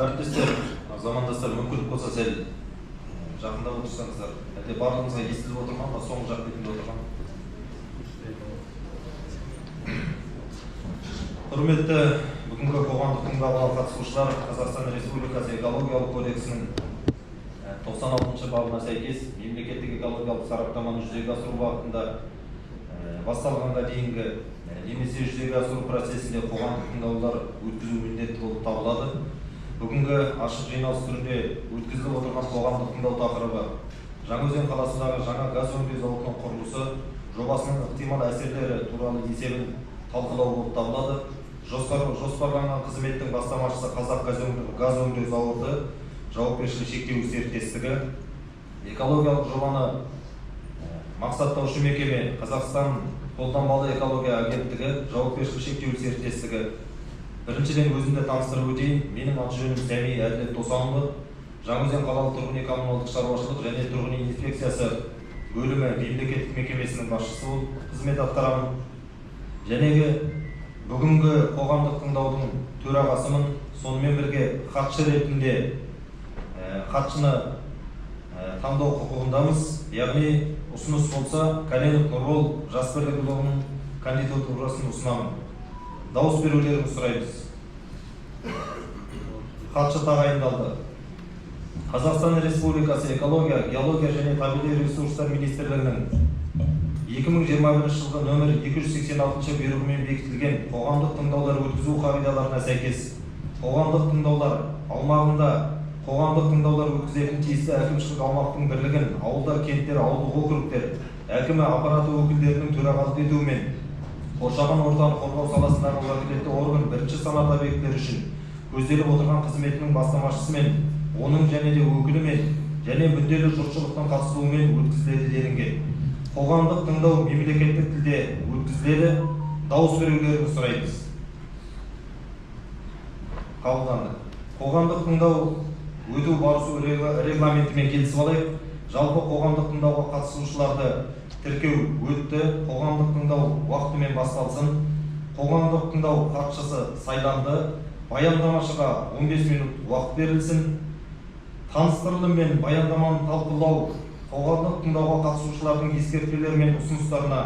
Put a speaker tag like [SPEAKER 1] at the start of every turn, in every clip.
[SPEAKER 1] Әріптестер, замандастар, мүмкіндік болса сәл жақындап отырсаңыздар. Әлде барлығыңызға естіліп отырған ба, соңғы жақ бетінде отырған? Құрметті бүгінгі қоғамдық тыңдауға қатысушылар, Қазақстан Республикасы экологиялық кодексінің 96 бабына сәйкес мемлекеттік экологиялық сараптаманы жүзеге асыру бағытында басталғанға дейінгі немесе жүзеге асыру процесінде қоғамдық тыңдаулар өткізу міндетті болып табылады. Бүгінгі ашық жиналыс түрінде өткізіліп отырған қоғамдық тыңдау тақырыбы Жаңаөзен қаласындағы жаңа газ өңдеу зауытының құрылысы жобасының ықтимал әсерлері туралы есебін талқылау болып табылады. Жоспарланған қызметтің бастамашысы Қазақ газ өңдеу зауыты жауапкершілігі шектеулі серіктестігі, экологиялық жобаны мақсаттаушы мекеме Қазақстан қолданбалы экология агенттігі жауапкершілігі шектеулі серіктестігі. Біріншіден өзімді таныстырып өтейін. Менің аты-жөнім Сәми Әділет Досанұлы. Жаңаөзен қалалық тұрғын үй коммуналдық шаруашылық және тұрғын үй инспекциясы бөлімі мемлекеттік мекемесінің басшысы болып қызмет атқарамын. Жәнегі бүгінгі қоғамдық тыңдаудың төрағасымын. Сонымен бірге хатшы ретінде хатшыны таңдау құқығындамыз. Яғни ұсыныс болса, Кәленов Нұрбол Жасбірлікұлының кандидатурасын ұсынамын. Дауыс берулеріңізді сұраймыз. Хатшы тағайындалды. Қазақстан Республикасы экология, геология және табиғи ресурстар министрлігінің 2021 жылғы нөмір 286 бұйрығымен бекітілген қоғамдық тыңдаулар өткізу қағидаларына сәйкес қоғамдық тыңдаулар аумағында қоғамдық тыңдаулар өткізетін тиісті әкімшілік аумақтың бірлігін, ауылдар, кенттер, ауылдық округтер, әкімі аппараты өкілдерінің төрағалық етуімен қоршаған ортаны қорғау саласындағы уәкілетті орган бірінші санат объектілері үшін көзделіп отырған қызметінің бастамашысымен, оның және де өкілімен және мүдделі жұртшылықтың қатысуымен өткізіледі делінген. Қоғамдық тыңдау мемлекеттік тілде өткізіледі. Дауыс берулеріңізді сұраймыз. Қабылданды. Қоғамдық тыңдау өту барысы регламентімен келісіп алайық. Жалпы қоғамдық тыңдауға қатысушыларды тіркеу өтті. Қоғамдық тыңдау уақытымен басталсын. Қоғамдық тыңдау хатшысы сайланды. Баяндамашыға 15 минут уақыт берілсін. Таныстырылым мен баяндаманы талқылау, қоғамдық тыңдауға қатысушылардың ескертпелері мен ұсыныстарына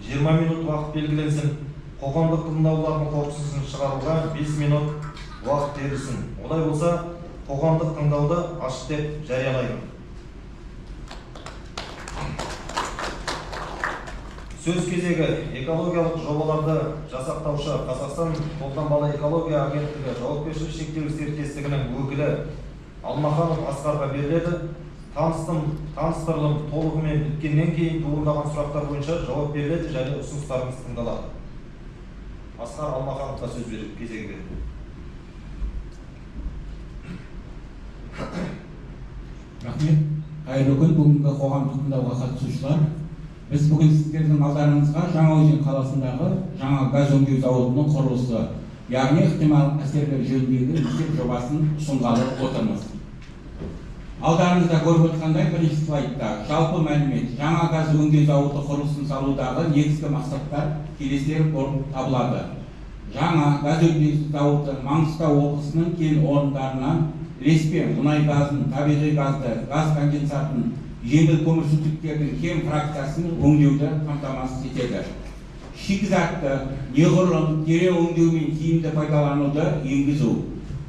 [SPEAKER 1] 20 минут уақыт белгіленсін. Қоғамдық тыңдаулардың қорытындысын шығаруға 5 минут уақыт берілсін. Олай болса, қоғамдық тыңдауды ашық деп жариялаймын. Сөз кезегі экологиялық жобаларды жасақтаушы Қазақстан қолданбалы экология агенттігі жауапкершілігі шектеулі серіктестігінің өкілі Алмаханов Асқарға беріледі. Таныстырылым толығымен біткеннен кейін туындаған сұрақтар бойынша жауап беріледі және ұсыныстарыңыз тыңдалады. Асқар Алмахановқа сөз беріп кезегі берді.
[SPEAKER 2] Рахмет. Қайырлы күн, бүгінгі қоғамдық тыңдауға қатысушылар. Біз бүгін сіздердің алдарыңызға Жаңаөзен қаласындағы жаңа газ өңдеу зауытының құрылысы, яғни ықтимал әсерлер жөніндегі есеп жобасын ұсынғалы отырмыз. Алдарыңызда көріп отырғандай бірінші слайдта жалпы мәлімет, жаңа газ өңдеу зауыты құрылысын салудағы негізгі мақсаттар келесілер болып табылады. Жаңа газ өңдеу зауыты Маңғыстау облысының кен орындарынан ілеспе мұнай газын, табиғи газды, газ конденсатын, жеңіл көмірсутектердің кем фракциясын өңдеуді қамтамасыз етеді. Шикізатты неғұрлым терең өңдеумен тиімді пайдалануды енгізу.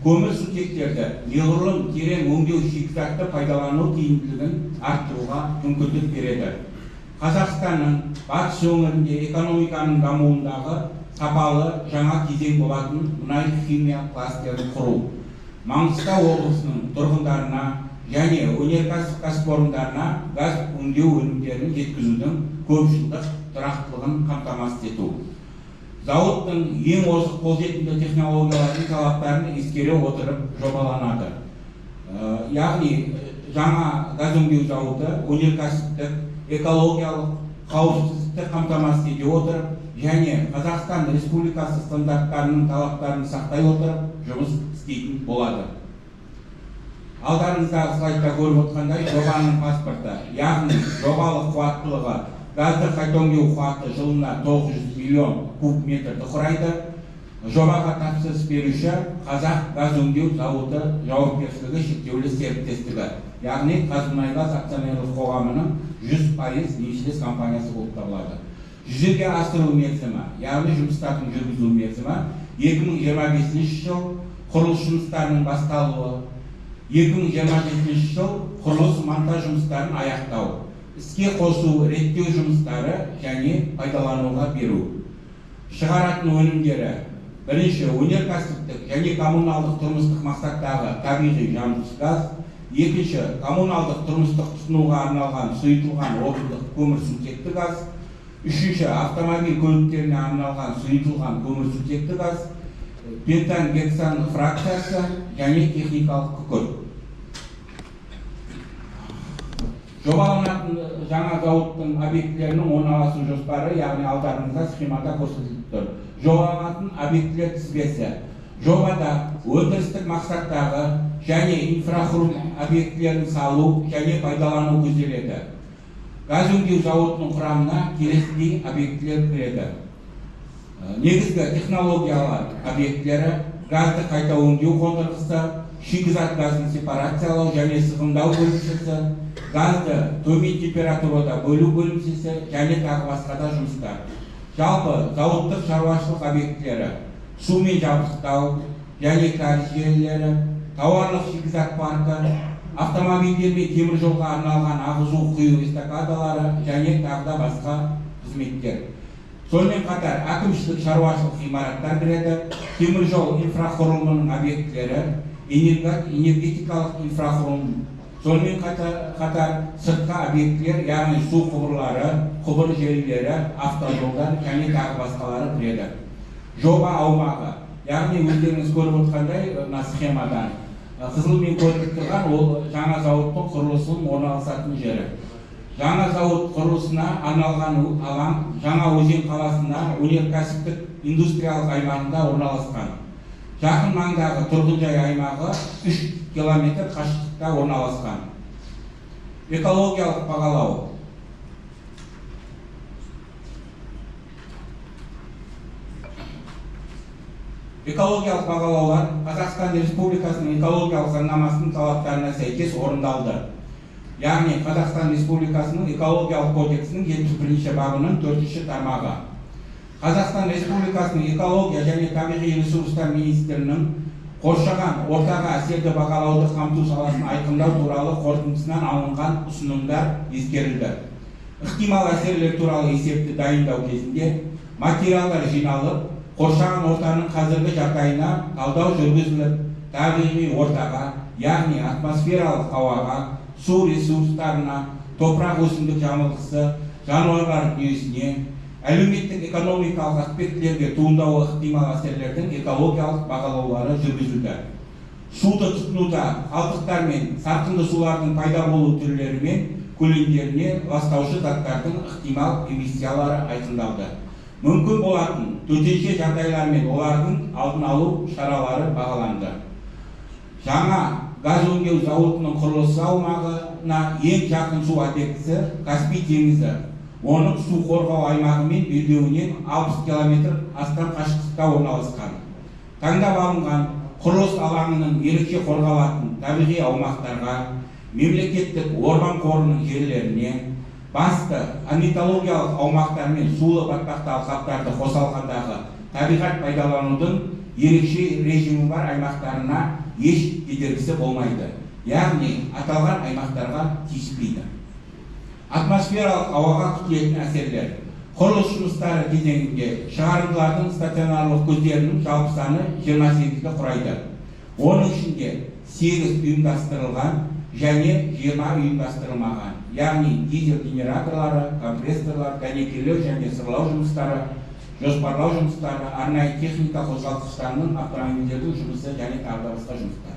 [SPEAKER 2] Көмірсутектерді неғұрлым терең өңдеу шикізатты пайдалану тиімділігін арттыруға мүмкіндік береді. Қазақстанның батыс өңірінде экономиканың дамуындағы сапалы жаңа кезең болатын мұнай химия кластерін құру. Маңғыстау облысының тұрғындарына және өнеркәсіп кәсіпорындарына газ өңдеу өнімдерін жеткізудің көпжылдық тұрақтылығын қамтамасыз ету. Зауыттың ең озық қолжетімді технологиялардың талаптарын ескере отырып жобаланады. Яғни жаңа газ өңдеу зауыты өнеркәсіптік, экологиялық қауіпсіздікті қамтамасыз ете отырып және Қазақстан Республикасы стандарттарының талаптарын сақтай отырып жұмыс істейтін болады. Алдарыңыздағы слайдта көріп отырғандай жобаның паспорты, яғни жобалық қуаттылығы газды қайта өңдеу қуаты жылына 900 миллион куб метрді құрайды. Жобаға тапсырыс беруші Қазақ газ өңдеу зауыты жауапкершілігі шектеулі серіктестігі, яғни Қазмұнайгаз акционерлік қоғамының 100% еншілес компаниясы болып табылады. Жүзеге асыру мерзімі, яғни жұмыстардың жүргізілу мерзімі 2025 жыл, құрылыс жұмыстарының басталуы 2027 жыл, құрылыс монтаж жұмыстарын аяқтау, іске қосу, реттеу жұмыстары және пайдалануға беру. Шығаратын өнімдері: бірінші, өнеркәсіптік және коммуналдық тұрмыстық мақсаттағы табиғи жанғыш газ; екінші, коммуналдық тұрмыстық тұтынуға арналған сұйытылған отындық көмірсутекті газ; үшінші, автомобиль көліктеріне арналған сұйытылған көмірсутекті газ, пентан гексан фракциясы және техникалық күкірт. Жобаланатын жаңа зауыттың объектілерінің орналасу жоспары, яғни алдарыңызда схемада көрсетіліп тұр. Жобаланатын объектілер тізбесі. Жобада өндірістік мақсаттағы және инфрақұрылым объектілерін салу және пайдалану көзделеді. Газ өңдеу зауытының құрамына келесідей объектілер кіреді. Негізгі технологиялар объектілері: газды қайта өңдеу қондырғысы, шикізат газын сепарациялау және сығымдау бөлімшесі, газды төмен температурада бөлу бөлімшесі және тағы басқа да жұмыстар. Жалпы зауыттық шаруашылық объектілері: сумен жабдықтау және кәріз желілері, тауарлық шикізат паркі, автомобильдер мен темір жолға арналған ағызу құю эстакадалары және тағы да басқа қызметтер. Сонымен қатар әкімшілік шаруашылық ғимараттар кіреді, темір жол инфрақұрылымының объектілері, энергетикалық инфрақұрылым. Сонымен қатар сыртқы объектілер, яғни су құбырлары, құбыр желілері, автожолдар және тағы басқалары кіреді. Жоба аумағы, яғни өздеріңіз көріп отырғандай мына схемадан қызылмен көріп тұрған ол жаңа зауыттың құрылысының орналасатын жері. Жаңа зауыт құрылысына арналған алаң Жаңаөзен қаласында өнеркәсіптік индустриялық аймағында орналасқан. Жақын маңдағы тұрғынжай аймағы 3 километр қашықтықта орналасқан. Экологиялық бағалау. Экологиялық бағалаулар Қазақстан Республикасының экологиялық заңнамасының талаптарына сәйкес орындалды. Яғни Қазақстан Республикасының экологиялық кодексінің 71-ші бабының 4-ші тармағы. Қазақстан Республикасының экология және табиғи ресурстар министрінің қоршаған ортаға әсерді бағалауды қамту саласын айқындау туралы қорытындысынан алынған ұсынымдар ескерілді. Ықтимал әсерлер туралы есепті дайындау кезінде материалдар жиналып, қоршаған ортаның қазіргі жағдайына талдау жүргізіліп, табиғи ортаға, яғни атмосфералық ауаға, су ресурстарына, топырақ өсімдік жамылғысы, жануарлар дүниесіне, әлеуметтік экономикалық аспектілерге туындауы ықтимал әсерлердің экологиялық бағалаулары жүргізілді. Суды тұтынуда қалдықтар мен сарқынды сулардың пайда болу түрлері мен көлемдеріне ластаушы заттардың ықтимал эмиссиялары айқындалды. Мүмкін болатын төтенше жағдайлар мен олардың алдын алу шаралары бағаланды. Жаңа газ өңдеу зауытының құрылысы аумағына ең жақын су объектісі Каспий теңізі. Оның су қорғау аймағы мен белдеуінен 60 км астам қашықтықта орналасқан. Таңдап алынған құрылыс алаңының ерекше қорғалатын табиғи аумақтарға, мемлекеттік орман қорының жерлеріне, басты орнитологиялық аумақтар мен сулы батпақты алқаптарды қоса алғандағы табиғат пайдаланудың ерекше режимі бар аймақтарына еш кедергісі болмайды. Яғни аталған аймақтарға тиіспейді. Атмосфералық ауаға күтілетін әсерлер. Құрылыс жұмыстары кезеңінде шығарындылардың стационарлық көздерінің жалпы саны 28-ді құрайды. Оның ішінде 8 ұйымдастырылған және 20 ұйымдастырылмаған. Яғни дизель генераторлары, компрессорлар, дәнекерлеу және сырлау жұмыстары, жоспарлау жұмыстары, арнайы техника қозғалтқыштарының, автомобильдердің жұмысы және тағы басқа жұмыстар.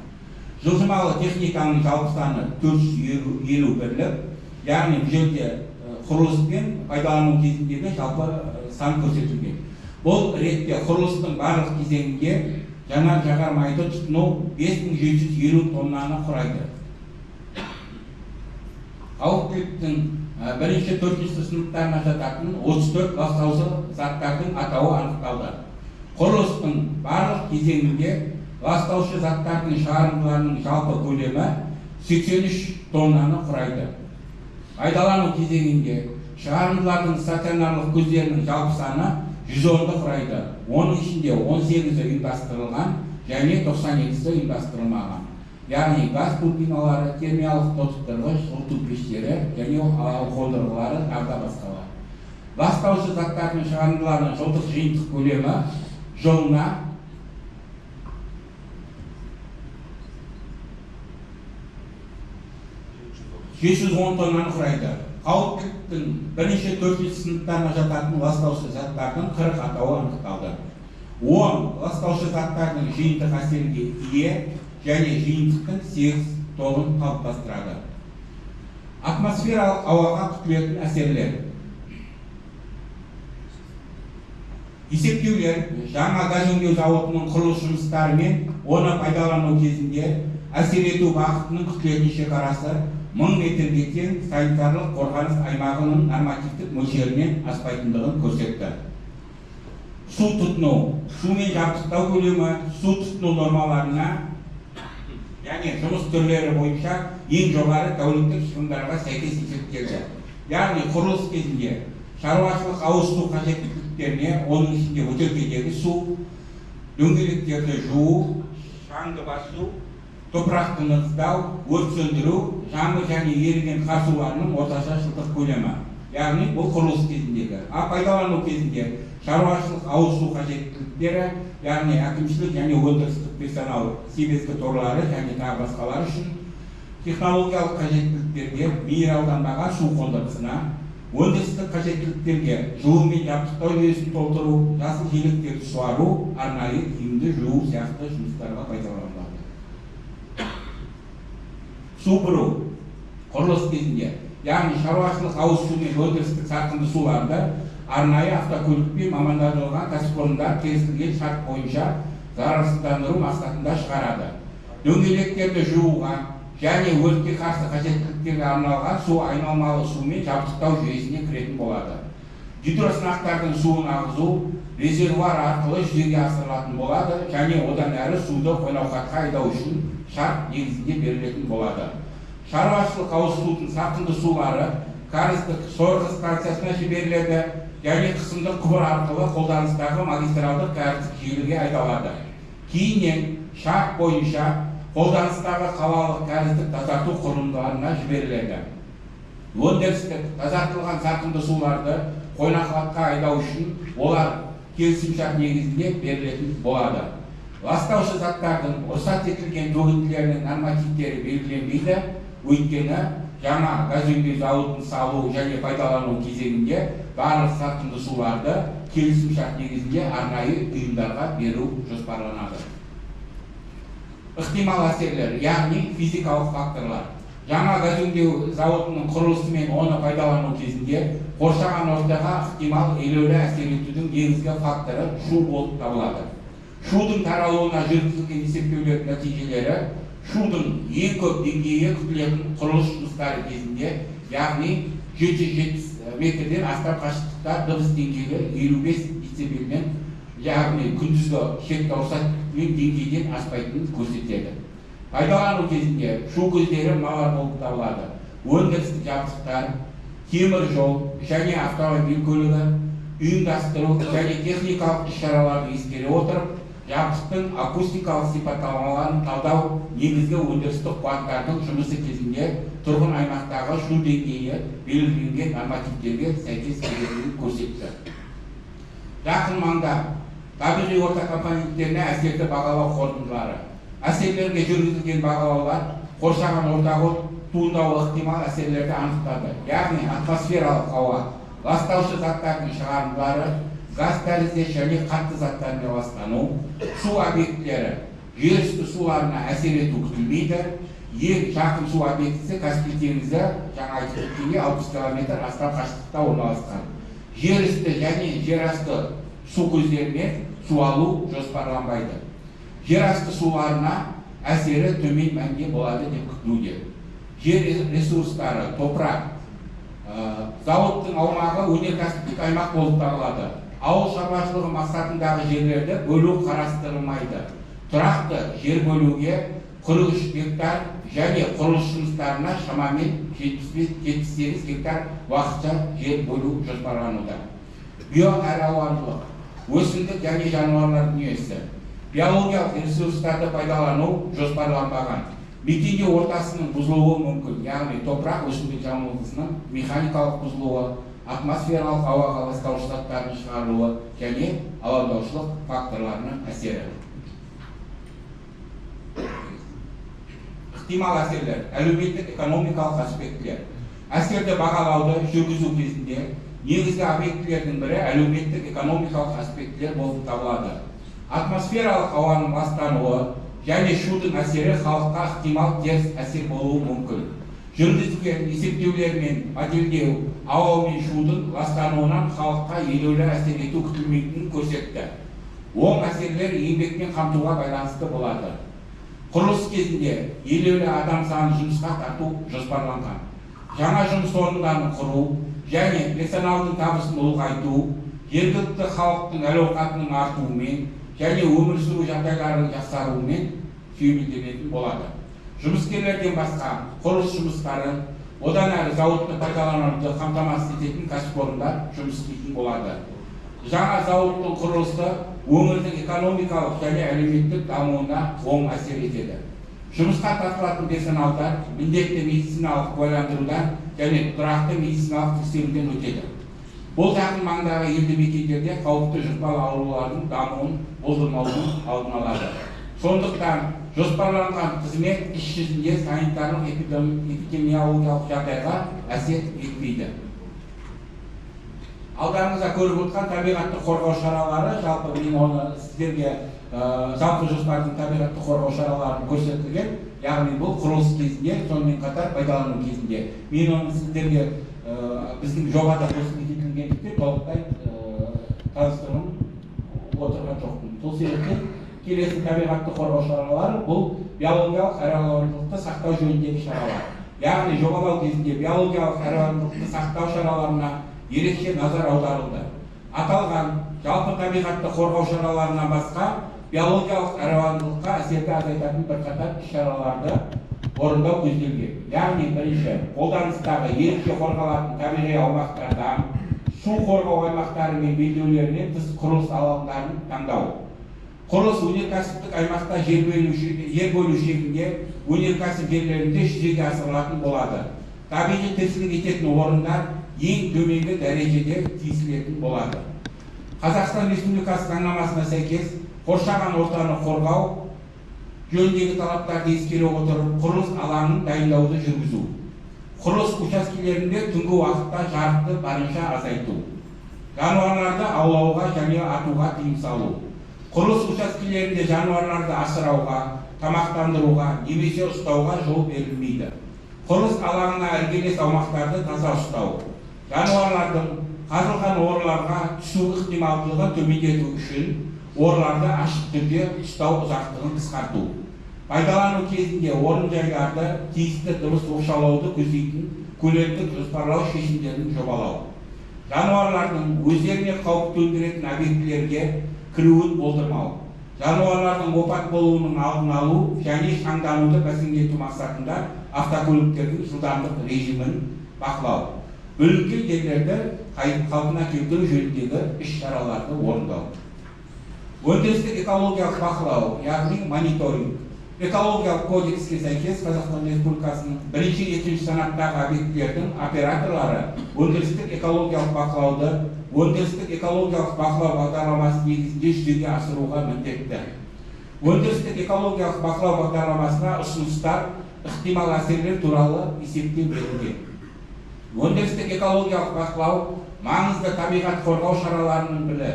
[SPEAKER 2] Жылжымалы техниканың жалпы саны 450 бірлік, яғни бұл жерде құрылыс пен пайдалану кезіндегі жалпы сан көрсетілген. Бұл ретте құрылыстың барлық кезеңінде жанар жағармайды тұтыну 5750 тоннаны құрайды. Қауіптіліктің бірінші 4-ші сыныптарына жататын 34 ластаушы заттардың атауы анықталды. Құрылыстың барлық кезеңінде ластаушы заттардың шығарындыларының жалпы көлемі 83 тоннаны құрайды. Пайдалану кезеңінде шығарындылардың стационарлық көздерінің жалпы саны 110-ды құрайды. Оның ішінде 18-і ұйымдастырылған және 92-сі ұйымдастырылмаған. Яғни газ турбиналары, термиялық тотықтырғыш, жылыту пештері және қондырғылары тағы басқалар. Ластаушы заттардың шығарындыларының жылдық жиынтық көлемі жылына 510 тоннаны құрайды. Қауіптіліктің бірінші 4-ші сыныптарына жататын ластаушы заттардың 40 атауы анықталды. 10 ластаушы заттардың жиынтық әсерге ие және жиынтықтың 8 тобын қалыптастырады. Атмосфералық ауаға күтілетін әсерлер. Есептеулер жаңа газ өңдеу зауытының құрылыс жұмыстары мен оны пайдалану кезінде әсер ету бағытының күтілетін шекарасы 1000 метрге тең санитарлық қорғаныс аймағының нормативтік мөлшерінен аспайтындығын көрсетті. Су тұтыну, сумен жабдықтау көлемі су тұтыну нормаларына және жұмыс түрлері бойынша ең жоғары тәуліктік шығындарға сәйкес есептелді. Яғни құрылыс кезінде шаруашылық ауыз су қажеттіліктеріне, оның ішінде бөтелкедегі су, дөңгелектерді жуу, шаңды басу, топырақты нығыздау, өрт сөндіру, жаңбыр және еріген қар суларының орташа жылдық көлемі. Яғни бұл құрылыс кезіндегі. Пайдалану кезінде шаруашылық ауыз су қажеттіліктері, яғни әкімшілік және өндірістік персонал себезгі торлары және тағы басқалар үшін технологиялық қажеттіліктерге минералданбаған су қондырғысына, өндірістік қажеттіліктерге жылу мен жабдықтау жүйесін толтыру, жасыл желектерді суару, арнайы киімді жуу сияқты жұмыстарға пайдаланылады. Су бұру құрылыс кезінде, яғни шаруашылық ауыз су мен өндірістік сарқынды суларды арнайы автокөлікпен мамандандырылған кәсіпорындар келісілген шарт бойынша зарарсыздандыру мақсатында шығарады. Дөңгелектерді жууға және өртке қарсы қажеттіліктерге арналған су айналмалы сумен жабдықтау жүйесіне кіретін болады. Гидросынақтардың суын ағызу, резервуар арқылы жүзеге асырылатын болады және одан әрі суды қойнауқатқа айдау үшін шарт негізінде берілетін болады. Шаруашылық ауыз судың сатынды сулары карстық сорғы станциясына жіберіледі және қысымды құбыр арқылы қолданыстағы магистралдық кәріздік желіге айдалады. Кейіннен шарт бойынша қолданыстағы қалалық кәріздік тазарту құрылымдарына жіберіледі. Өндірістік тазартылған сатынды суларды қойнауқатқа айдау үшін олар келісімшарт негізінде берілетін болады. Ластаушы заттардың рұқсат етілген төгінділерінің нормативтері белгіленбейді, өйткені жаңа газ өңдеу зауытын салу және пайдалану кезеңінде барлық сатынды суларды келісімшарт негізінде арнайы ұйымдарға беру жоспарланады. Ықтимал әсерлер, яғни физикалық факторлар. Жаңа газ өңдеу зауытының құрылысы мен оны пайдалану кезінде қоршаған ортаға ықтимал елеулі әсер етудің негізгі факторы шу болып табылады. Шудың таралуына жүргізілген есептеулер нәтижелері шудың ең көп деңгейі күтілетін құрылыс жұмыстары кезінде, яғни 770 метрден астам қашықтықта дыбыс деңгейі 55 децибелден, яғни күндізгі шекті рұқсатымен деңгейден аспайтынын көрсетеді. Пайдалану кезінде шу көздері мыналар болып табылады: өндірістік жабдықтар, темір жол және автомобиль көлігі, ұйымдастыру және техникалық іс-шараларды ескере отырып, жабдықтың акустикалық сипаттамаларын талдау негізгі өндірістік қуаттардың жұмысы кезінде тұрғын аймақтағы шу деңгейі белгіленген нормативтерге сәйкес келетінін көрсетті. Жақын маңда табиғи орта компоненттеріне әсерді бағалау қорытындылары. Әсерлерге жүргізілген бағалаулар қоршаған ортаға туындауы ықтимал әсерлерді анықтады. Яғни атмосфералық ауа, ластаушы заттардың шығарындылары, газ тәрізді және қатты заттармен ластану, су объектілері, жер үсті суларына әсер ету күтілмейді. Ең жақын су объектісі Каспий теңізі, жаңа айтып өткендей 60 км астам қашықтықта орналасқан. Жер үсті және жер асты су көздеріне су алу жоспарланбайды. Жер асты суларына әсері төмен мәнде болады деп күтілуде. Жер ресурстары, топырақ, зауыттың аумағы өнеркәсіптік аймақ болып табылады. Ауыл шаруашылығы мақсатындағы жерлерді бөлу қарастырылмайды. Тұрақты жер бөлуге 43 гектар және құрылыс жұмыстарына шамамен 75-78 гектар уақытша жер бөлу жоспарлануда. Биоәралуандылық, өсімдік және жануарлар дүниесі, биологиялық ресурстарды пайдалану жоспарланбаған. Мекенде ортасының бұзылуы мүмкін, яғни топырақ өсімдік жамылғысының механикалық бұзылуы, атмосфералық ауаға ластаушы заттардың шығарылуы және алаңдаушылық факторларының әсері. Ықтимал әсерлер, әлеуметтік экономикалық аспектілер. Әсерді бағалауды жүргізу кезінде негізгі объектілердің бірі әлеуметтік экономикалық аспектілер болып табылады. Атмосфералық ауаның ластануы және шудың әсері халыққа ықтимал теріс әсер болуы мүмкін. Жүргізілген есептеулер мен модельдеу ауа мен шудың ластануынан халыққа елеулі әсер ету күтілмейтінін көрсетті. Оң әсерлер еңбекпен қамтуға байланысты болады. Құрылыс кезінде елеулі адам санын жұмысқа тарту жоспарланған. Жаңа жұмыс орындарын құру және персоналдың табысын ұлғайту, жергілікті халықтың әл-ауқатының артуымен және өмір сүру жағдайларының жақсаруымен сүйемелденетін болады. Жұмыскерлерден басқа құрылыс жұмыстары, одан әрі зауытты пайдалануды қамтамасыз ететін кәсіпорындар жұмыс істейтін болады. Жаңа зауыттың құрылысы өңірдің экономикалық және әлеуметтік дамуына оң әсер етеді. Жұмысқа тартылатын персоналдар міндетті медициналық куәландырудан және тұрақты медициналық тексеруден өтеді. Бұл жақын маңдағы елді мекендерде қауіпті жұқпалы аурулардың дамуын болдырмаудың алдын алады. Сондықтан жоспарланған қызмет іс жүзінде санитарлық эпидемиологиялық жағдайға әсер етпейді. Алдарыңызда көріп отқан табиғатты қорғау шаралары, жалпы мен оны сіздерге жалпы жоспардың табиғатты қорғау шараларын көрсетілген, яғни бұл құрылыс кезінде, сонымен қатар пайдалану кезінде. Мен оны сіздерге біздің жобада көрсетілгендіктен толықтай таныстырып отырған жоқпын. Сол себептен келесі табиғатты қорғау шаралары бұл биологиялық әралуандылықты сақтау жөніндегі шаралар. Яғни жобалау кезінде биологиялық әралуандылықты сақтау шараларына ерекше назар аударылды. Аталған жалпы табиғатты қорғау шараларынан басқа биологиялық әралуандылыққа әсерді азайтатын бірқатар іс-шараларды орындау көзделген. Яғни бірінші, қолданыстағы ерекше қорғалатын табиғи аумақтарда су қорғау аймақтары мен белдеулерінен тыс құрылыс алаңдарын таңдау. Құрылыс өнеркәсіптік аймақта жер бөлу шегінде өнеркәсіп жерлерінде жүзеге асырылатын болады. Табиғи тіршілік ететін орындар ең төменгі дәрежеде тиесілетін болады. Қазақстан Республикасы заңнамасына сәйкес қоршаған ортаны қорғау жөніндегі талаптарды ескере отырып құрылыс алаңын дайындауды жүргізу. Құрылыс учаскелерінде түнгі уақытта жарықты барынша азайту. Жануарларды аулауға және атуға тыйым салу. Құрылыс учаскелерінде жануарларды асырауға, тамақтандыруға немесе ұстауға жол берілмейді. Құрылыс алаңына іргелес аумақтарды таза ұстау. Жануарлардың қазылған орларға түсу ықтималдығын төмендету үшін орларды ашық түрде ұстау ұзақтығын қысқарту. Пайдалану кезінде орынжайларды тиісті дыбыс оқшаулауды көздейтін көлемдік жоспарлау шешімдерін жобалау. Жануарлардың өздеріне қауіп төндіретін объектілерге кіруін болдырмау. Жануарлардың опат болуының алдын алу және шаңдануды бәсеңдету мақсатында автокөліктердің жылдамдық режимін бақылау. Бөлінген жерлерді қалпына келтіру жөніндегі іс-шараларды орындау. Өндірістік экологиялық бақылау, яғни мониторинг. Экологиялық кодекске сәйкес Қазақстан Республикасының бірінші, екінші санаттағы объектілердің операторлары өндірістік экологиялық бақылауды өндірістік экологиялық бақылау бағдарламасы негізінде жүзеге асыруға міндетті. Өндірістік экологиялық бақылау бағдарламасына ұсыныстар, ықтимал әсерлер туралы есептен берілген. Өндірістік экологиялық бақылау маңызды табиғат қорғау шараларының бірі,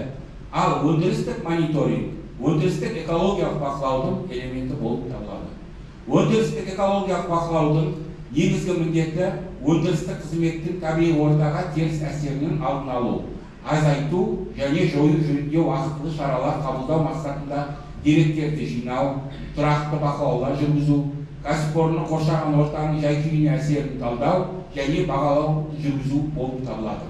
[SPEAKER 2] ал өндірістік мониторинг өндірістік экологиялық бақылаудың элементі болып табылады. Өндірістік экологиялық бақылаудың негізгі міндеті өндірістік қызметтің табиғи ортаға теріс әсерінің алдын алу, азайту және жою жөнінде уақытылы шаралар қабылдау мақсатында деректерді жинау, тұрақты бақылаулар жүргізу, кәсіпорынның қоршаған ортаның жай-күйіне әсерін талдау және бағалау жүргізу болып табылады.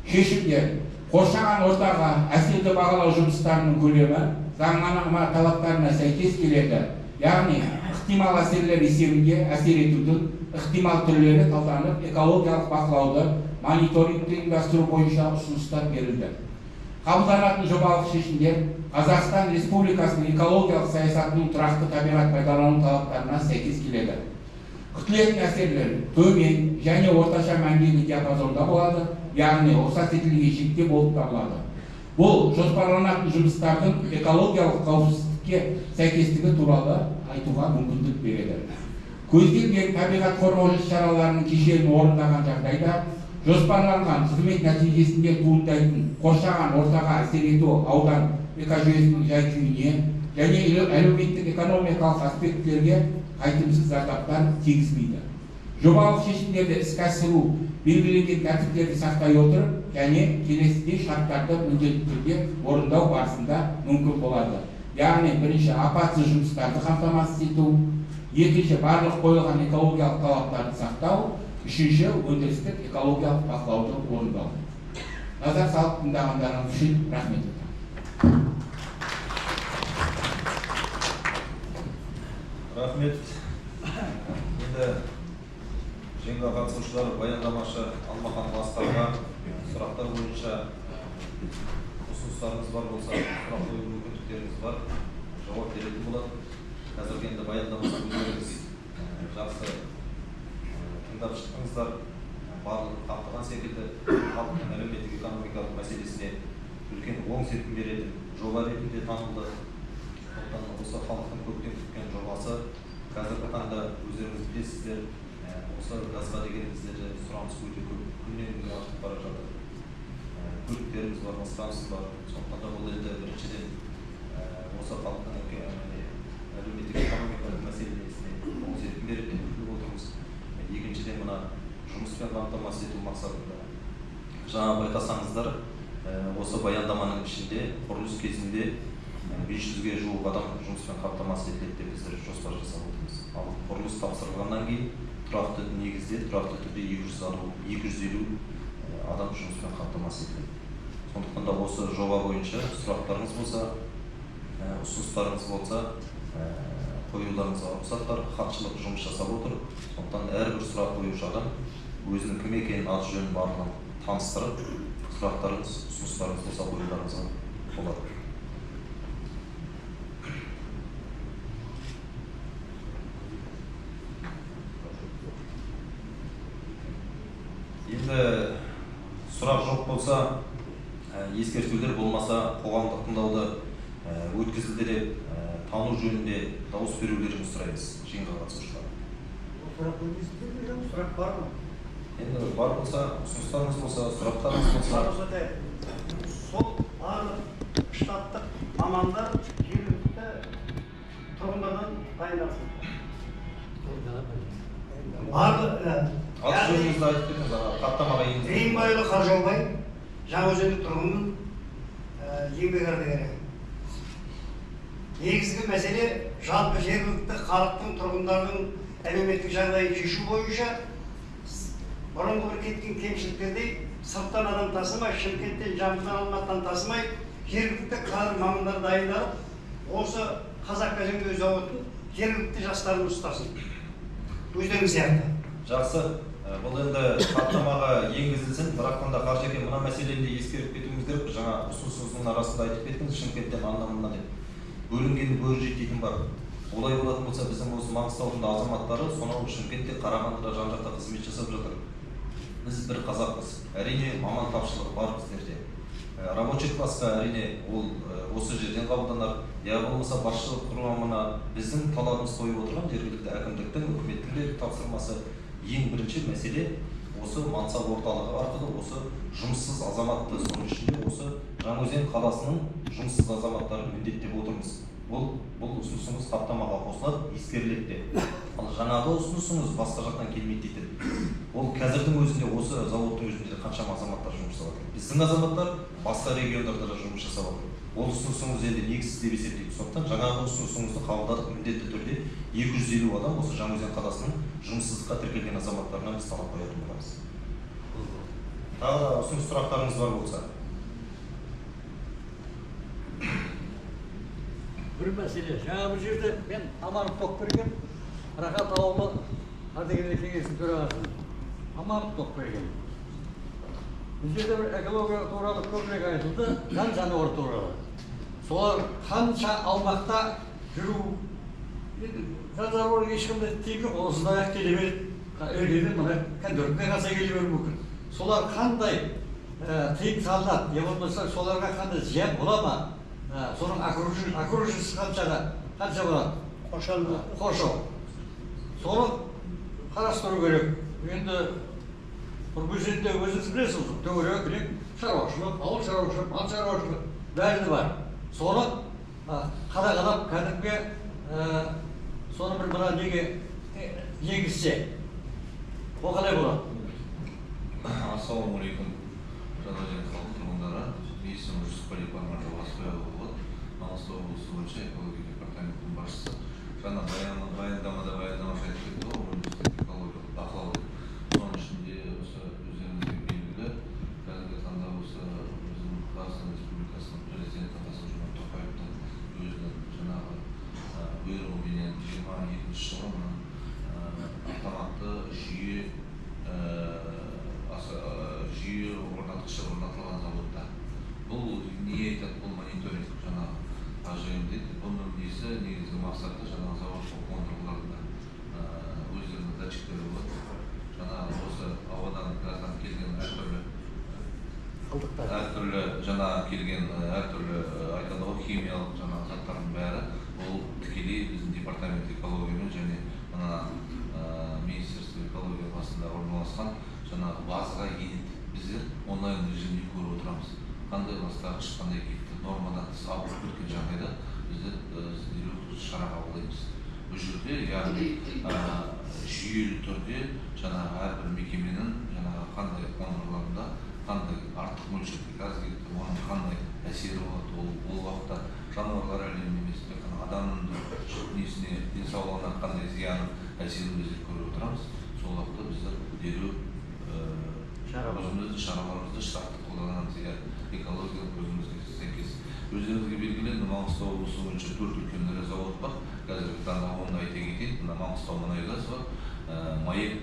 [SPEAKER 2] Шешімдер: қоршаған ортаға әсерді бағалау жұмыстарының көлемі заңнама талаптарына сәйкес келеді. Яғни, ықтимал әсерлер есебінде әсер етудің ықтимал түрлері талданып, экологиялық бақылауды мониторингті ұйымдастыру бойынша ұсыныстар берілді. Қабылданатын жобалық шешімдер Қазақстан Республикасының экологиялық саясатының тұрақты табиғат пайдалану талаптарына сәйкес келеді. Күтілетін әсерлер төмен және орташа мәндегі диапазонда болады, яғни рұқсат етілген шекте болып табылады. Бұл жоспарланатын жұмыстардың экологиялық қауіпсіздікке сәйкестігі туралы айтуға мүмкіндік береді. Көзделген табиғат қорғау шараларының кешенін орындаған жағдайда жоспарланған қызмет нәтижесінде туындайтын қоршаған ортаға әсер ету аудан экожүйесінің жай-күйіне және әлеуметтік экономикалық аспектілерге қайтымсыз зардаптар тигізбейді. Жобалық шешімдерді іске асыру белгіленген тәртіптерді сақтай отырып және келесідей шарттарды міндетті түрде орындау барысында мүмкін болады. Яғни, бірінші, апатсыз жұмыстарды қамтамасыз ету, екінші, барлық қойылған экологиялық талаптарды сақтау, үшінші, өндірістік экологиялық бақылауды орындау. Назар салып тыңдағандарыңыз үшін рахмет.
[SPEAKER 1] Рахмет. Енді жиынға қатысушылар баяндамашы Алмахан Асқарға сұрақтар бойынша ұсыныстарыңыз бар болса, сұрақ қою мүмкіндіктеріңіз бар, жауап беретін болады. Қазір енді баяндамасын өздеріңіз жақсы тыңдап шықтыңыздар. Барлығы қамтыған секілді халықтың әлеуметтік экономикалық мәселесіне үлкен оң серпін беретін жоба ретінде танылды. Осы халықтың көптен күткен жобасы қазіргі таңда өздеріңіз білесіздер, осы газға деген біздерде сұраныс өте көп, күннен күнге артып бара жатыр. Көліктеріміз бар, басқамыз бар. Сондықтан да бұл елде біріншіден осы халықтың әлеуметтік экономикалық мәселесіне оң серпін береді деп күтіп отырмыз. Екіншіден мына жұмыспен қамтамасыз ету мақсатында. Жаңа байқасаңыздар, осы баяндаманың ішінде құрылыс кезінде 500-ге жуық адам жұмыспен қамтамасыз етіледі деп біздер жоспар жасап отырмыз. Ал құрылыс тапсырылғаннан кейін тұрақты негізде, тұрақты түрде 250 адам жұмыспен қамтамасыз етіледі. Сондықтан да осы жоба бойынша сұрақтарыңыз болса, ұсыныстарыңыз болса, қоюларыңызға рұқсат бар, хатшылық жұмыс жасап отыр. Сондықтан әрбір сұрақ қоюшы адам өзінің кім екенін, аты жөнін барлығын таныстырып, сұрақтарыңыз, ұсыныстарыңыз болса қоюларыңызға болады. Енді сұрақ жоқ болса, ескертулер болмаса, қоғамдық тыңдауды өткізілді деп тану жөнінде дауыс берулеріңізді сұраймыз жиынға қатысушылар.
[SPEAKER 3] Сұрақ бар ма?
[SPEAKER 1] Енді бар болса, ұсыныстарыңыз болса, сұрақтарыңыз болса.
[SPEAKER 3] Сол барлық штаттық мамандар жергілікті тұрғындардан дайындалсын. Барлық
[SPEAKER 1] Аты жөніңізді айтып беріңіз, хаттамаға енгізіңіз.
[SPEAKER 3] Рейнбайлы Қаржаубай, Жаңаөзендік тұрғынның еңбек ардагері. Негізгі мәселе жалпы жергілікті халықтың тұрғындардың әлеуметтік жағдайын шешу бойынша бұрынғы бір кеткен кемшіліктердей сырттан адам тасымай, Шымкенттен, Жамбылдан, Алматыдан тасымай, жергілікті қазір мамандар дайындалып, осы қазақ кәсіпкерлік зауытын жергілікті жастарын ұстасын. Өздеріңіз сияқты.
[SPEAKER 1] Жақсы, бұл енді хаттамаға енгізілсін, бірақтан да Қаржеке мына мәселені ескеріп кетуіміз керек. Жаңа ұсынысыңыздың арасында айтып кеттіңіз, Шымкенттен анда-мында деп. Бөлінгенді бөрі жететін бар. Олай болатын болса, біздің осы Маңғыстаудың азаматтары сонау Шымкентте, Қарағандыда жан-жақта қызмет жасап жатыр. Біз бір қазақпыз. Әрине маман тапшылығы бар біздерде. Рабочий классқа әрине ол осы жерден қабылданар. Я болмаса басшылық құрамына біздің талабымыз қойып отырған жергілікті әкімдіктің, үкіметтің де тапсырмасы. Ең бірінші мәселе осы мансап орталығы арқылы осы жұмыссыз азаматты, соның ішінде осы Жаңаөзен қаласының жұмыссыз азаматтарын міндеттеп отырмыз. Бұл ұсынысыңыз хаттамаға қосылады, ескеріледі. Ал жаңағы ұсынысыңыз басқа жақтан келмейді дейді. Ол қазірдің өзінде осы зауыттың өзінде қаншама азаматтар жұмыс жасап жатыр. Біздің азаматтар басқа региондарда да жұмыс жасап жатыр. Ол ұсынысыңыз енді негізсіз деп есептейді. Сондықтан жаңағы ұсынысыңызды қабылдадық, міндетті түрде 250 адам осы Жаңаөзен қаласының жұмыссыздыққа тіркелген азаматтарынан біз талап қоятын боламыз. Тағы да ұсыныс сұрақтарыңыз бар болса.
[SPEAKER 4] Бір мәселе, жаңа бір жерде мен Аманов Тоқберген, Рахат ауылы ардагерлер кеңесінің төрағасы Аманов Тоқберген. Бұл жерде бір экология туралы көбірек айтылды, жан жануар туралы. Солар қанша аумақта жүру, жан жануар ешқандай тиім жоқ, осындай келе береді. Іргеден мына көндірікпен қалса келе беруі мүмкін. Солар қандай тиім салынады, не болмаса соларға қандай зиян бола ма? Соның окружениесі қанша болады? Қоршау. Соны қарастыру керек. Енді бұл жерде өзіңіз білесіз, төңірек, шаруашылық, ауыл шаруашылық, мал шаруашылық бәрі бар. Соны қадағалап, кәдімгі соны бір мына неге енгізсе, ол қалай болады?
[SPEAKER 5] Ассалаумағалейкум, Жаңаөзен халық тұрғындары. Есімім Жүсіпқали Парманжан Басқояұлы болады. Маңғыстау облысы бойынша экология департаментінің басшысы. Жаңа баяндамада баяндамашы айтып кетті ғой, өндірістік экологиялық бақылау. Соның ішінде осы өздеріңізге белгілі, қазіргі таңда осы біздің Қазақстан Республикасының президенті Қасым-Жомарт Тоқаевтың өзінің жаңағы бұйрығыменен 22 жылы автоматты жүйе орнатылған заводта. Бұл не айтады, бұл мониторинг жаңағы АЖМ дейді. Бұның негізгі мақсаты жаңағы завод қондырғыларында өздерінің датчиктері болады. Жаңағы осы ауадан газдан келген әртүрлі айтады ғой, химиялық жаңағы заттардың бәрі ол тікелей біздің департамент экологиямен және Министерство экология басында орналасқан жаңағы базаға енеді. Біздер онлайн режимде көріп отырамыз. Қандай ластағыш, қандай кетті нормадан тыс ауырып кеткен жағдайда біздер шара қабылдаймыз. Бұл жерде яғни жүйелі түрде жаңағы әрбір мекеменің жаңағы қандай қондырғыларында қандай артық мөлшерде газ кетті, оның қандай әсері болады, ол уақытта жануарлар әлеміне емес, тек қана адамның несіне, денсаулығына қандай зияны әсерін біздер көріп отырамыз. Сол уақытта біздер дереу өзіміздің шараларымызды штаттық қолданамыз, экологиялық өзімізге сәйкес. Өздеріңізге белгілі, Маңғыстау облысы бойынша 4 үлкен ірі зауыт бар. Қазіргі таңда оны айта кетейік. Маңғыстау мұнай-газ бар, Маяк,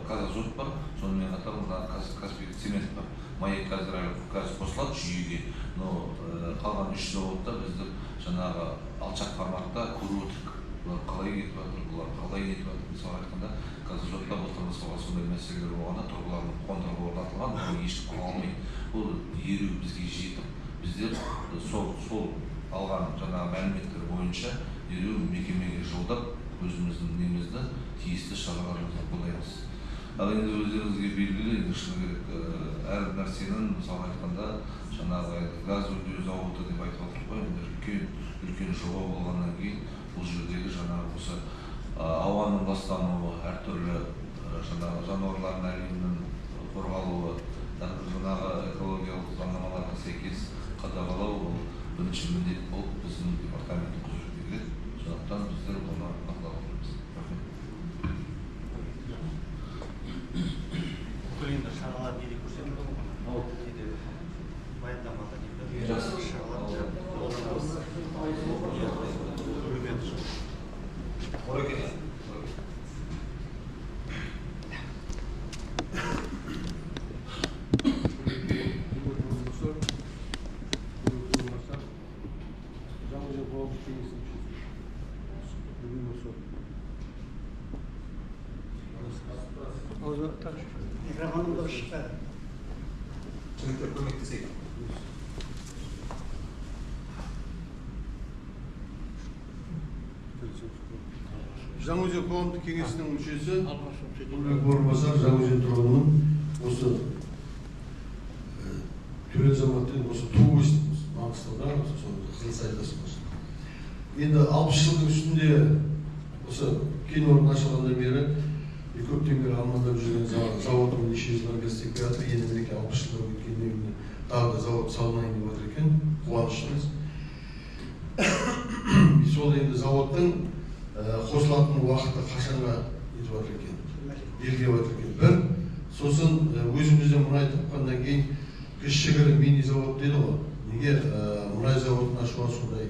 [SPEAKER 5] Казазот бар, сонымен қатар Каспий цемент бар. Маяк қазір қосылады жүйеге, но қалған 3 заводта бізді жаңағы алшақ форматта көріп отырмыз. Бұлар қалай кетіп жатыр, бұлар қалай кетіп жатыр. Мысалы айтқанда, Казазотта былтыр мысалға сондай мәселелер болғанда тұрғылардың қондырғы орнатылған, оны ешкім ала алмайды. Бұл ереуі бізге жетіп, біздер сол алған жаңағы мәліметтер бойынша дереу мекемеге жолдап өзіміздің немізді тиісті шараларымызды қолдаймыз. Ал енді өздеріңізге белгілі, шыны керек, әр нәрсенің мысалы айтқанда жаңағы газ өңдеу зауыты деп айтып отырмыз ғой, енді үлкен жоба болғаннан кейін бұл жердегі жаңағы осы ауаның ластануы, әртүрлі жаңағы жануарлардың әлемінің қорғалуы, жаңағы экологиялық заңнамаларға сәйкес қадағалау бұл бірінші міндет болып біздің департаменттің құзыретіне кіреді. Сондықтан біздер оны бақылап отырмыз.
[SPEAKER 3] Бүкіл енді шаралар неде көрсетілді ғой? Баяндамада дейді. Шаралар микрофоным дұрыс шықпады.
[SPEAKER 1] Жігіттер көмектесейік.
[SPEAKER 6] Жаңаөзен қоғамдық кеңесінің мүшесі орынбасар Жаңаөзен тұрғынының осы Төле Заматтың осы туы өстіміз Маңғыстауда, Қызылсай айтасымыз. Енді 60 жылдың үстінде осы кен орны ашылғаннан бері көптен бері армандап жүрген зауытын неше жылдан бері істеп келе жатыр. Енді мінекей 60 жылдан өткеннен тағы да зауыт салынайын деп отыр екен. Қуаныштымыз. Сол енді зауыттың қосылатын уақыты қашанға етіп жатыр екен, белгілеп жатыр екен. Бір, сосын өзімізден мұнай тапқаннан кейін кішігірім мини завод дейді ғой. Неге мұнай зауытын ашуға сондай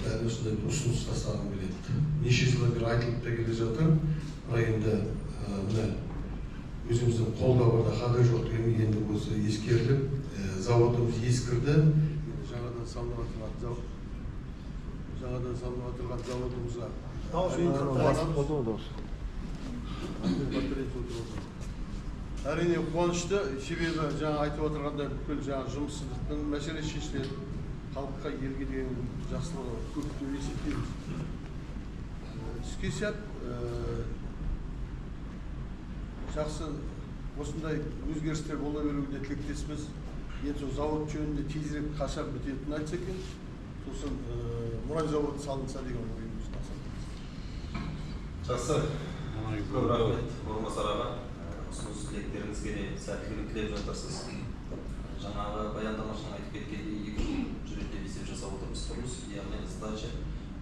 [SPEAKER 6] дәл осындай ұсыныс тастағым келеді. Неше жылдан бері айтылып та келе жатыр. Бірақ енді мына өзіміздің қолда барда қандай жоқ деген енді осы ескеріліп, заводымыз ескірді. Жаңадан салынып отырған заводымызға әрине қуанышты, себебі жаңа айтып отырғандай бүкіл жаңа жұмыссыздықтың мәселесі шешіледі. Халыққа, елге деген жақсылығы көп деп есептейміз. Түске сәт жақсы осындай өзгерістер бола беруіне тілектеспіз. Енді сол завод жөнінде тезірек қашан бітетінін айтса екен, сосын мұнай заводы салынса деген ойымызды асырмыз.
[SPEAKER 1] Жақсы. Көп рахмет орынбасар аға. Ұсыныс тілектеріңізге де сәттілік тілеп жатырсыз. Жаңағы баяндамашының айтып кеткендей 2 жыл жүреді деп есеп жасап отырмыз. Құрылыс, яғни сдача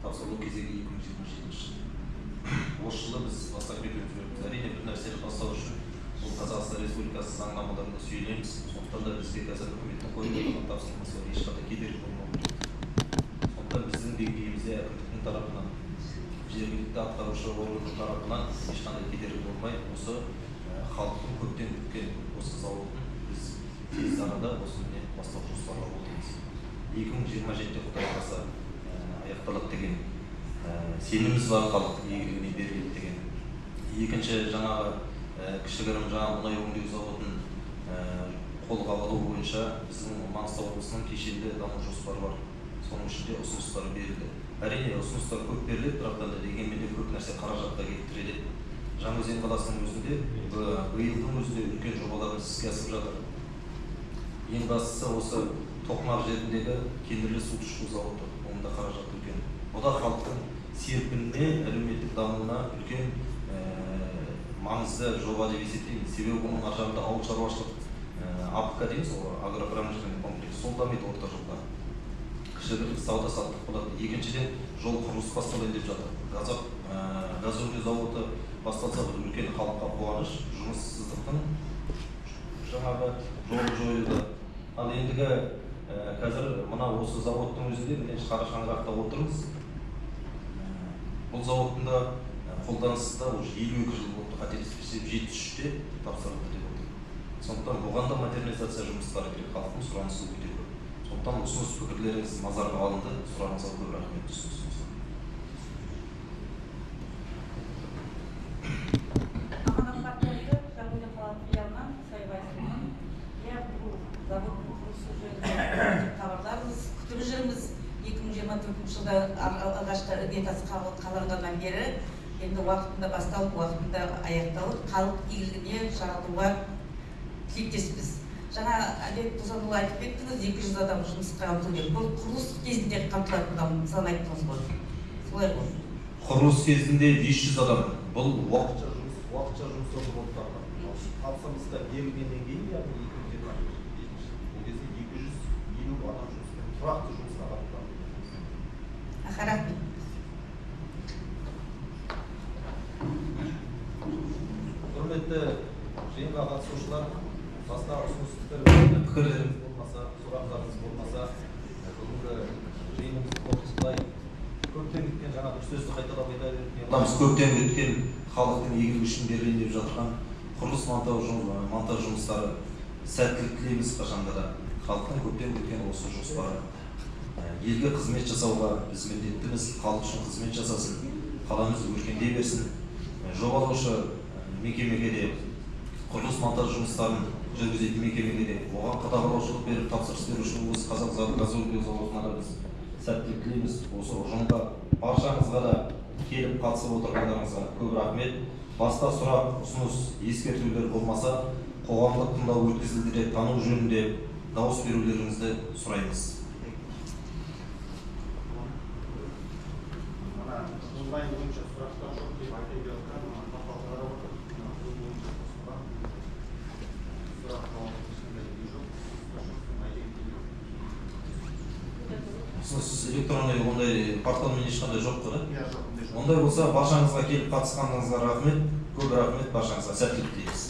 [SPEAKER 1] тапсырылу кезегі 2027 жыл. Осы жылы біз бастап кетуіміз керекпіз. Әрине бір нәрсені бастау үшін бұл Қазақстан Республикасы заңнамаларына сүйенеміз. Сондықтан да бізге қазір үкіметтің қойып отырған тапсырмасы бар. Ешқандай кедергі болмауы керек. Сондықтан біздің деңгейімізде әкімдіктің тарапынан, жергілікті атқарушы органның тарапынан ешқандай кедергі болмай, осы халықтың көптен күткен осы зауытын біз тез арада осыны бастау жоспарлап отырмыз. 2027-де Құдай қаласа аяқталады деген сеніміміз бар, халық игілігіне беріледі деген. Екінші жаңағы кішігірім жаңа мұнай өңдеу зауытын қолға алу бойынша біздің Маңғыстау облысының кешенді даму жоспары бар. Соның ішінде ұсыныстар берілді. Әрине ұсыныстар көп беріледі, бірақ та дегенмен де көп нәрсе қаражатқа келтіріледі. Жаңаөзен қаласының өзінде биылдың өзінде үлкен жобаларымыз іске асып жатыр. Ең бастысы осы Тоқмақ жеріндегі кендірлі су тұщыту зауыты, онда қаражат үлкен. Ода халықтың серпініне, әлеуметтік дамуына үлкен маңызды жоба деп есептейміз. Себебі оның аржағында ауыл шаруашылық АПК дейміз, агропромышленный комплекс, сол дамиды орта жолда. Кішігірім сауда-саттық болады. Екіншіден жол құрылыс басталайын деп жатыр. Газ өңдеу зауыты басталса, бұл үлкен халыққа қуаныш, жұмыссыздықтың жаңағы жол жойылды. Ал ендігі қазір мына осы заводтың өзінде бірінші қара шаңырақта отырмыз. Бұл заводтың да қолданысында уже 52 жыл болды, қателеспесем 73-те тапсырылды деп отыр. Сондықтан бұған да модернизация жұмыстары керек, халықтың сұранысы өте көп. Сондықтан ұсыныс пікірлеріңіз назарға алынды, сұрағыңызға көп рахмет.
[SPEAKER 7] Күтіп жүрміз 2024 жылда алғашқы іргетасы қаланғаннан бері енді уақытында басталып, уақытында аяқталып, халық игілігіне жаратуға тілектеспіз. Жаңа Әлиев Тозанұлы айтып кеттіңіз, 200 адам жұмысқа қамту керек. Бұл құрылыс кезінде қамтылатын адам сан айттыңыз ғой. Солай ғой.
[SPEAKER 1] Құрылыс кезінде 500 адам. Бұл уақытша жұмыс болып табылады. Тапсырмаста берілгеннен кейін, яғни 2020 бұл кезде 250 адам жұмыспен тұрақты жұмысқа қамтылады.
[SPEAKER 7] Рахмет.
[SPEAKER 1] Құрметті жиынға қатысушылар, басқа ұсыныстар, пікірлеріңіз болмаса, сұрақтарыңыз болмаса, бүгінгі жиынымызды қорытындылай. Көптен күткен, жаңа бір сөзді қайталап айта беретін. Көптен күткен халықтың игілігі үшін берілейін деп жатқан құрылыс монтаж жұмыстары сәттілік тілейміз қашанда да. Халықтың көптен күткен осы жоспары. Елге қызмет жасауға біз міндеттіміз, халық үшін қызмет жасасын, қаламыз өркендей берсін. Жобалаушы мекемеге де, құрылыс монтаж жұмыстарын жүргізетін мекемеге де, оған қадағалаушылық беріп тапсырыс беруші облыс Қазақгазөңдеу зауытына да біз сәттілік тілейміз. Осы ұжымға баршаңызға да келіп қатысып отырғандарыңызға көп рахмет. Басқа сұрақ, ұсыныс, ескертулер болмаса, қоғамдық тыңдау өткізілді деп тану жөнінде дауыс берулеріңізді сұраймыз.
[SPEAKER 8] Онлайн бойынша сұрақтар жоқ деп айтып жатқан мақалалар отыр.
[SPEAKER 1] Сіз электронный ондай порталмен ешқандай жоқ қой, да?
[SPEAKER 8] Иә, жоқ.
[SPEAKER 1] Ондай болса, баршаңызға келіп қатысқаныңызға рахмет, көп рахмет, баршаңызға сәттілік тілейміз.